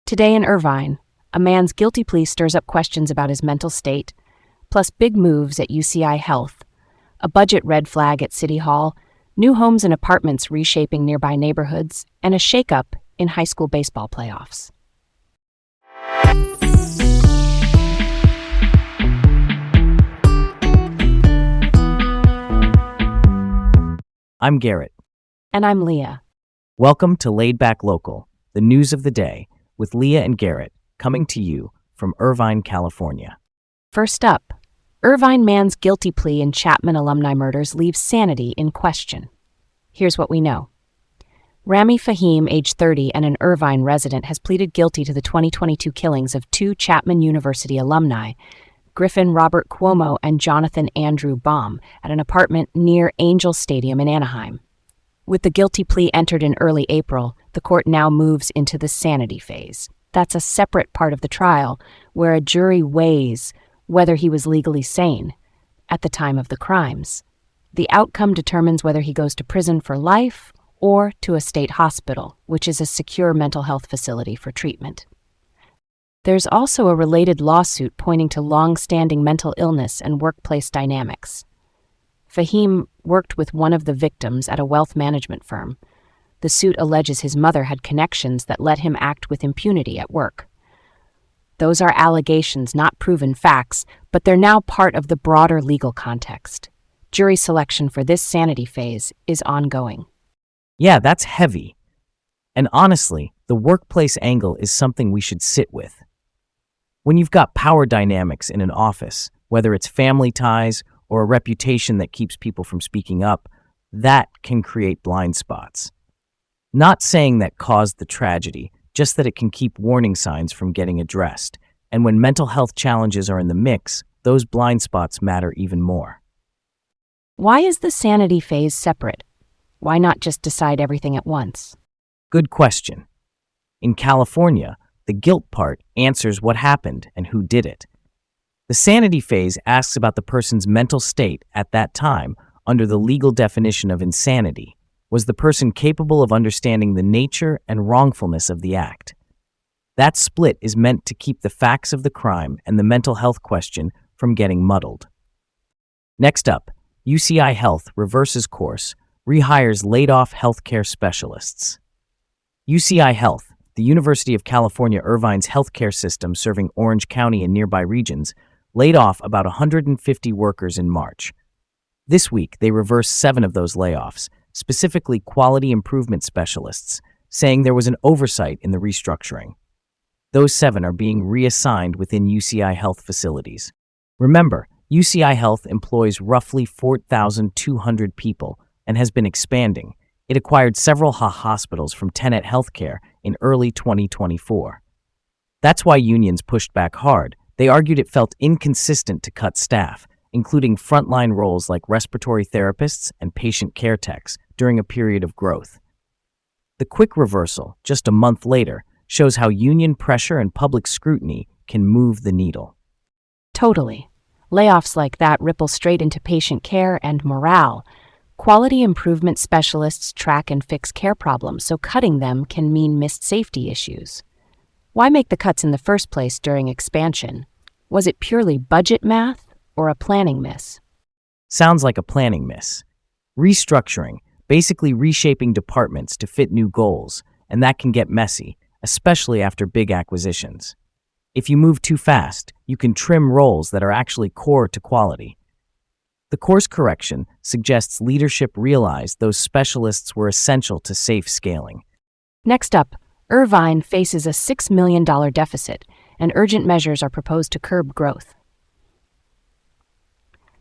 Today in Irvine, a man's guilty plea stirs up questions about his mental state, plus big moves at UCI Health, a budget red flag at City Hall, new homes and apartments reshaping nearby neighborhoods, and a shakeup in high school baseball playoffs. I'm Garrett. And I'm Leah. Welcome to Laid Back Local, the news of the day, with Leah and Garrett, coming to you from Irvine, California. First up, Irvine man's guilty plea in Chapman alumni murders leaves sanity in question. Here's what we know. Rami Fahim, age 30 and an Irvine resident, has pleaded guilty to the 2022 killings of two Chapman University alumni, Griffin Robert Cuomo and Jonathan Andrew Baum, at an apartment near Angel Stadium in Anaheim. With the guilty plea entered in early April, the court now moves into the sanity phase. That's a separate part of the trial where a jury weighs whether he was legally sane at the time of the crimes. The outcome determines whether he goes to prison for life or to a state hospital, which is a secure mental health facility for treatment. There's also a related lawsuit pointing to long-standing mental illness and workplace dynamics. Fahim worked with one of the victims at a wealth management firm. The suit alleges his mother had connections that let him act with impunity at work. Those are allegations, not proven facts, but they're now part of the broader legal context. Jury selection for this sanity phase is ongoing. Yeah, that's heavy. And honestly, the workplace angle is something we should sit with. When you've got power dynamics in an office, whether it's family ties or a reputation that keeps people from speaking up, that can create blind spots. Not saying that caused the tragedy, just that it can keep warning signs from getting addressed. And when mental health challenges are in the mix, those blind spots matter even more. Why is the sanity phase separate? Why not just decide everything at once? Good question. In California, the guilt part answers what happened and who did it. The sanity phase asks about the person's mental state at that time under the legal definition of insanity. Was the person capable of understanding the nature and wrongfulness of the act? That split is meant to keep the facts of the crime and the mental health question from getting muddled. Next up, UCI Health reverses course, rehires laid-off healthcare specialists. UCI Health, the University of California Irvine's healthcare system serving Orange County and nearby regions, laid off about 150 workers in March. This week, they reversed 7 of those layoffs, specifically quality improvement specialists, saying there was an oversight in the restructuring. Those 7 are being reassigned within UCI Health facilities. Remember, UCI Health employs roughly 4,200 people and has been expanding. It acquired several hospitals from Tenet Healthcare in early 2024. That's why unions pushed back hard. They argued it felt inconsistent to cut staff, including frontline roles like respiratory therapists and patient care techs, during a period of growth. The quick reversal, just a month later, shows how union pressure and public scrutiny can move the needle. Totally. Layoffs like that ripple straight into patient care and morale. Quality improvement specialists track and fix care problems, so cutting them can mean missed safety issues. Why make the cuts in the first place during expansion? Was it purely budget math or a planning miss? Sounds like a planning miss. Restructuring, basically reshaping departments to fit new goals, and that can get messy, especially after big acquisitions. If you move too fast, you can trim roles that are actually core to quality. The course correction suggests leadership realized those specialists were essential to safe scaling. Next up, Irvine faces a $6 million deficit, and urgent measures are proposed to curb growth.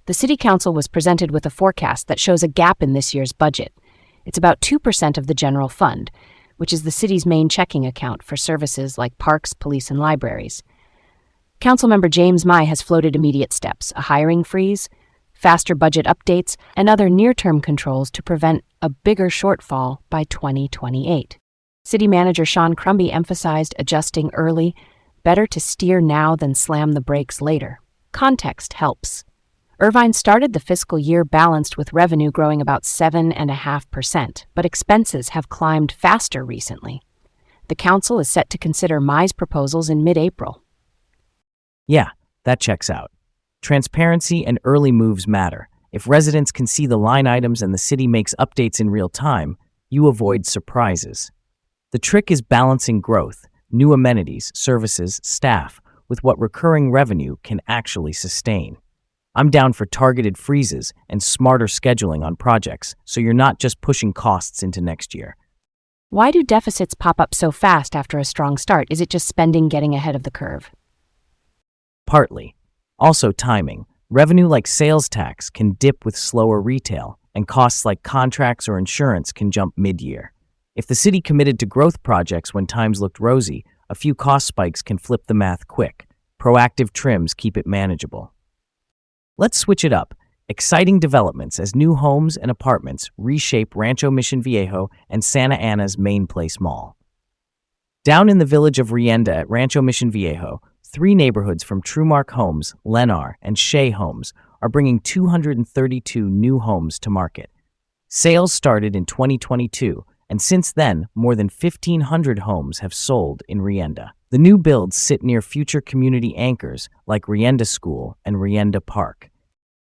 The City Council was presented with a forecast that shows a gap in this year's budget. It's about 2% of the general fund, which is the city's main checking account for services like parks, police, and libraries. Councilmember James Mai has floated immediate steps, a hiring freeze, faster budget updates, and other near-term controls to prevent a bigger shortfall by 2028. City Manager Sean Crumby emphasized adjusting early, better to steer now than slam the brakes later. Context helps. Irvine started the fiscal year balanced with revenue growing about 7.5%, but expenses have climbed faster recently. The council is set to consider Mai's proposals in mid-April. Yeah, that checks out. Transparency and early moves matter. If residents can see the line items and the city makes updates in real time, you avoid surprises. The trick is balancing growth, new amenities, services, staff, with what recurring revenue can actually sustain. I'm down for targeted freezes and smarter scheduling on projects, so you're not just pushing costs into next year. Why do deficits pop up so fast after a strong start? Is it just spending getting ahead of the curve? Partly. Also timing. Revenue like sales tax can dip with slower retail, and costs like contracts or insurance can jump mid-year. If the city committed to growth projects when times looked rosy, a few cost spikes can flip the math quick. Proactive trims keep it manageable. Let's switch it up. Exciting developments as new homes and apartments reshape Rancho Mission Viejo and Santa Ana's Main Place Mall. Down in the village of Rienda at Rancho Mission Viejo, 3 neighborhoods from Trumark Homes, Lennar, and Shea Homes are bringing 232 new homes to market. Sales started in 2022, and since then, more than 1,500 homes have sold in Rienda. The new builds sit near future community anchors like Rienda School and Rienda Park.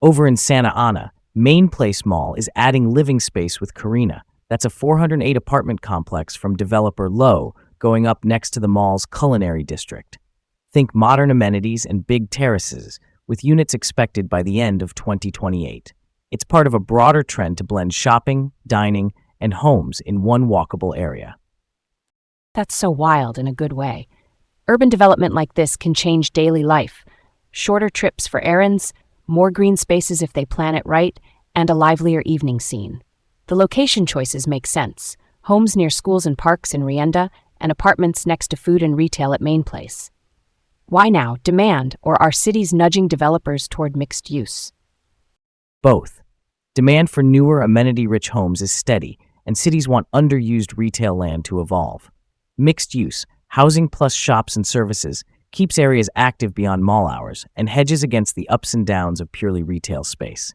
Over in Santa Ana, Main Place Mall is adding living space with Carina. That's a 408 apartment complex from developer Lowe going up next to the mall's culinary district. Think modern amenities and big terraces, with units expected by the end of 2028. It's part of a broader trend to blend shopping, dining, and homes in one walkable area. That's so wild in a good way. Urban development like this can change daily life. Shorter trips for errands, more green spaces if they plan it right, and a livelier evening scene. The location choices make sense. Homes near schools and parks in Rienda, and apartments next to food and retail at Main Place. Why now? Demand, or are cities nudging developers toward mixed use? Both. Demand for newer, amenity-rich homes is steady, and cities want underused retail land to evolve. Mixed use, housing plus shops and services, keeps areas active beyond mall hours and hedges against the ups and downs of purely retail space.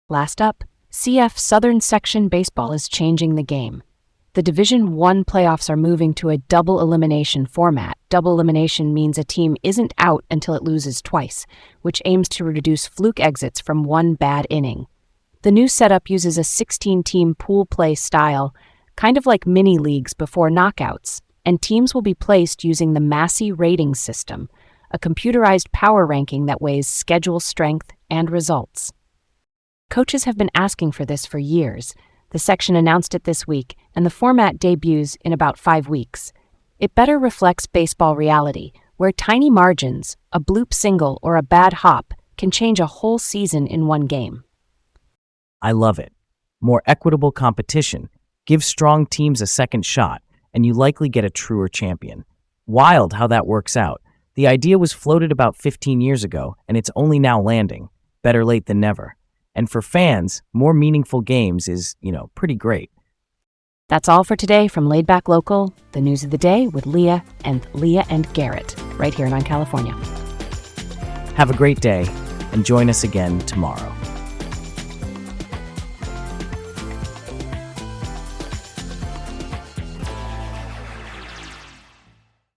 Last up, CF Southern Section Baseball is changing the game. The Division I playoffs are moving to a double elimination format. Double elimination means a team isn't out until it loses twice, which aims to reduce fluke exits from one bad inning. The new setup uses a 16-team pool play style, kind of like mini leagues before knockouts, and teams will be placed using the Massey rating system, a computerized power ranking that weighs schedule strength and results. Coaches have been asking for this for years. The section announced it this week, and the format debuts in about 5 weeks. It better reflects baseball reality, where tiny margins, a bloop single, or a bad hop can change a whole season in one game. I love it. More equitable competition, give strong teams a second shot, and you likely get a truer champion. Wild how that works out. The idea was floated about 15 years ago, and it's only now landing. Better late than never. And for fans, more meaningful games is, pretty great. That's all for today from Laid Back Local, the news of the day with Leah and Garrett, right here in California. Have a great day, and join us again tomorrow.